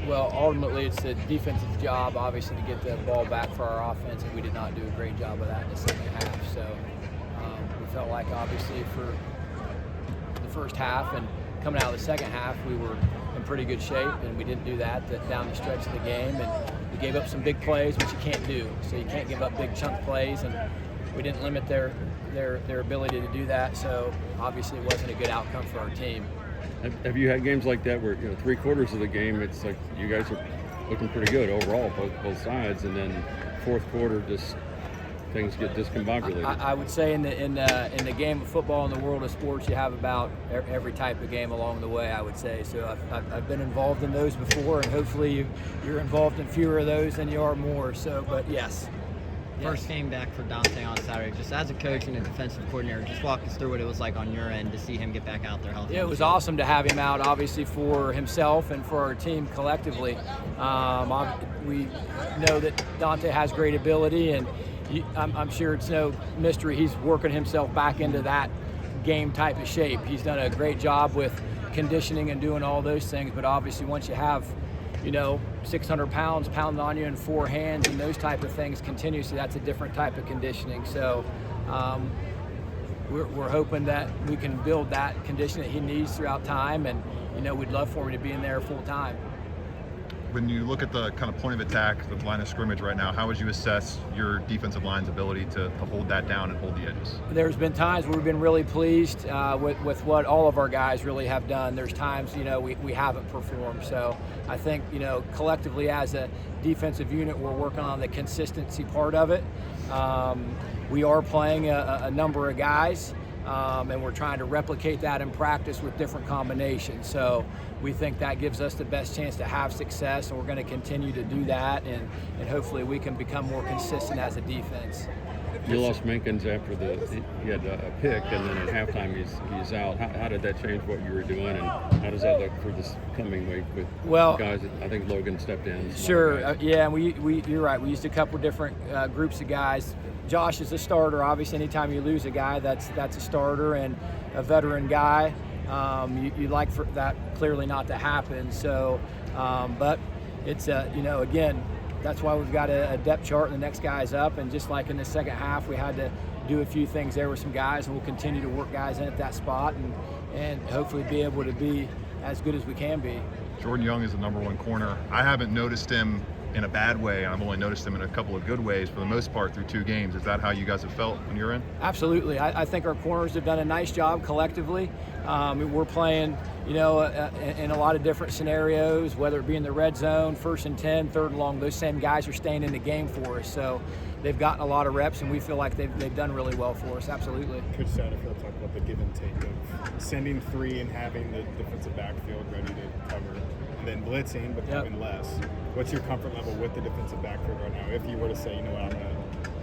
Well, ultimately, it's the defensive job, obviously, to get the ball back for our offense, and we did not do a great job of that in the second half. So we felt like, obviously, for the first half and coming out of the second half, we were in pretty good shape, and we didn't do that down the stretch of the game. And we gave up some big plays, which you can't do. So you can't give up big chunk plays, and we didn't limit their ability to do that. So obviously, it wasn't a good outcome for our team. Have you had games like that where, three quarters of the game, it's like you guys are looking pretty good overall, both sides, and then fourth quarter just things get discombobulated? I would say in the game of football, in the world of sports, you have about every type of game along the way, I would say. So I've been involved in those before, and hopefully you're involved in fewer of those than you are more. So, but yes. First game back for Dante on Saturday. Just as a coach and a defensive coordinator, just walk us through what it was like on your end to see him get back out there healthy. Yeah, it was awesome to have him out, obviously, for himself and for our team collectively. We know that Dante has great ability, and I'm sure it's no mystery he's working himself back into that game type of shape. He's done a great job with conditioning and doing all those things, but obviously once you have 600 pounds pounded on you in four hands and those type of things continuously, that's a different type of conditioning. So we're hoping that we can build that condition that he needs throughout time, and we'd love for him to be in there full time. When you look at the kind of point of attack, the line of scrimmage right now, how would you assess your defensive line's ability to hold that down and hold the edges? There's been times where we've been really pleased with what all of our guys really have done. There's times, we haven't performed. So I think, collectively as a defensive unit, we're working on the consistency part of it. We are playing a number of guys, and we're trying to replicate that in practice with different combinations. So we think that gives us the best chance to have success, and we're going to continue to do that, and hopefully we can become more consistent as a defense. You lost Minkins after he had a pick, and then at halftime he's out. How did that change what you were doing, and how does that look for this coming week with guys that I think Logan stepped in? Sure, and you're right. We used a couple different groups of guys. Josh is a starter. Obviously, anytime you lose a guy, that's a starter and a veteran guy. You'd like for that clearly not to happen. So, but it's again, that's why we've got a depth chart and the next guy's up. And just like in the second half, we had to do a few things there with some guys, and we'll continue to work guys in at that spot and hopefully be able to be as good as we can be. Jordan Young is the number one corner. I haven't noticed him in a bad way. I've only noticed him in a couple of good ways for the most part through 2 games. Is that how you guys have felt when you're in? Absolutely. I think our corners have done a nice job collectively. We're playing, in a lot of different scenarios, whether it be in the red zone, 1st and 10, 3rd and long. Those same guys are staying in the game for us. So they've gotten a lot of reps, and we feel like they've done really well for us. Absolutely. Coach Satterfield talked about the give and take of sending 3 and having the defensive backfield ready to cover, and then blitzing but having less. What's your comfort level with the defensive backfield right now? If you were to say,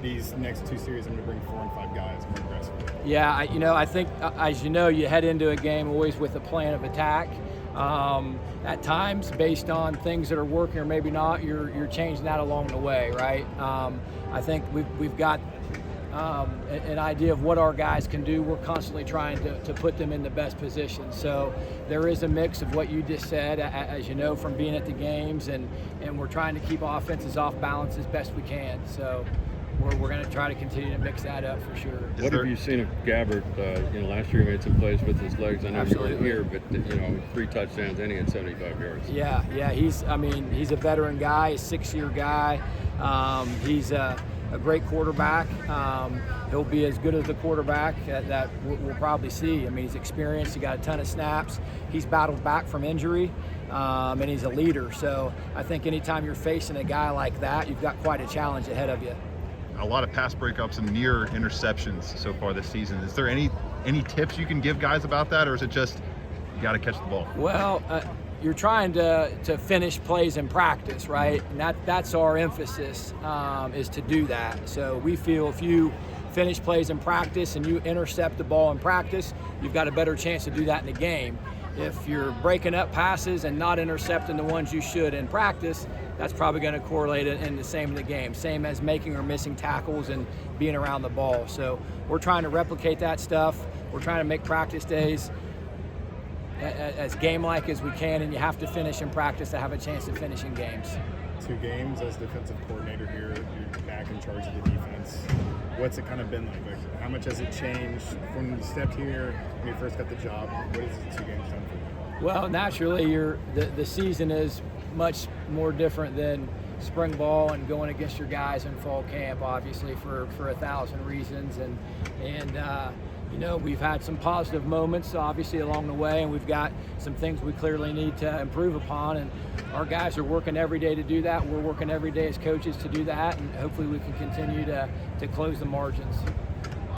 these next 2 series, I'm going to bring 4 and 5 guys more aggressively. Yeah, I think, as you head into a game always with a plan of attack. At times, based on things that are working or maybe not, you're changing that along the way, right? I think we've got an idea of what our guys can do. We're constantly trying to put them in the best position. So there is a mix of what you just said, as you know, from being at the games, and we're trying to keep offenses off balance as best we can. So we're going to try to continue to mix that up for sure. What have you seen of Gabbard? Last year he made some plays with his legs. I know you weren't here, but 3 touchdowns and he had 75 yards. Yeah, he's a veteran guy, he's a 6-year guy. He's a great quarterback. He'll be as good as the quarterback that we'll probably see. He's experienced. He got a ton of snaps. He's battled back from injury, and he's a leader. So I think anytime you're facing a guy like that, you've got quite a challenge ahead of you. A lot of pass breakups and near interceptions so far this season. Is there any tips you can give guys about that, or is it just you got to catch the ball? Well, you're trying to finish plays in practice, right? And that's our emphasis, is to do that. So we feel if you finish plays in practice and you intercept the ball in practice, you've got a better chance to do that in the game. If you're breaking up passes and not intercepting the ones you should in practice, that's probably going to correlate in the same in the game. Same as making or missing tackles and being around the ball. So we're trying to replicate that stuff. We're trying to make practice days as game-like as we can, and you have to finish in practice to have a chance to finish in games. 2 games as defensive coordinator here, you're back in charge of the defense. What's it kind of been like? How much has it changed from when you stepped here, when you first got the job? What has the 2 games done for you? Well, naturally, the season is much more different than spring ball and going against your guys in fall camp, obviously, for 1,000 reasons. And you know, we've had some positive moments, obviously, along the way, and we've got some things we clearly need to improve upon. And our guys are working every day to do that. We're working every day as coaches to do that, and hopefully we can continue to close the margins.